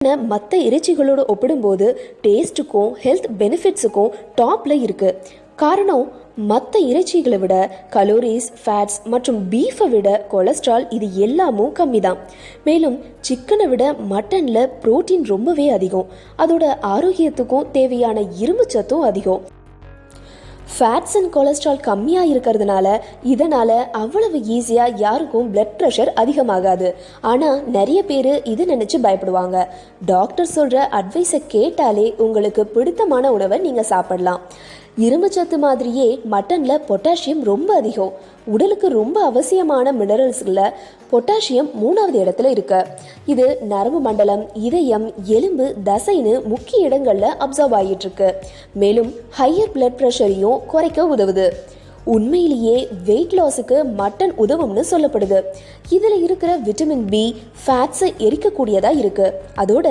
மற்ற இறைச்சிகளோடு ஒப்பிடும்போது டேஸ்ட்டுக்கும் ஹெல்த் பெனிஃபிட்ஸுக்கும் டாப்பில் இருக்குது. காரணம், மற்ற இறைச்சிகளை விட கலோரிஸ், ஃபேட்ஸ் மற்றும் பீஃபை விட கொலஸ்ட்ரால் இது எல்லாமும் கம்மி தான். மேலும் சிக்கனை விட மட்டனில் புரோட்டீன் ரொம்பவே அதிகம். அதோட ஆரோக்கியத்துக்கும் தேவையான இரும்பு சத்தும் அதிகம். ஃபேட்ஸ் அண்ட் கொலஸ்ட்ரால் கம்மியாக இருக்கிறதுனால இதனால் அவ்வளவு ஈஸியாக யாருக்கும் பிளட் ப்ரெஷர் அதிகமாகாது. ஆனால் நிறைய பேர் இதை நினச்சி பயப்படுவாங்க. டாக்டர் சொல்கிற அட்வைஸை கேட்டாலே உங்களுக்கு பிடித்தமான உணவை நீங்கள் சாப்பிடலாம். இரும்புச்சத்து மாதிரியே மட்டனில் பொட்டாசியம் ரொம்ப அதிகம். உடலுக்கு ரொம்ப அவசியமான மினரல்ஸில் பொட்டாசியம் 3வது இடத்துல இருக்கு. இது நரம்பு மண்டலம், இதயம், எலும்பு, தசைன்னு முக்கிய இடங்களில் அப்சர்வ் ஆகிட்டு இருக்கு. மேலும் ஹையர் பிளட் ப்ரெஷரையும் குறைக்க உதவுது. உண்மையிலேயே வெயிட் லாஸுக்கு மட்டன் உதவும்னு சொல்லப்படுது. இதில் இருக்கிற விட்டமின் பி ஃபேட்ஸை எரிக்கக்கூடியதாக இருக்குது. அதோட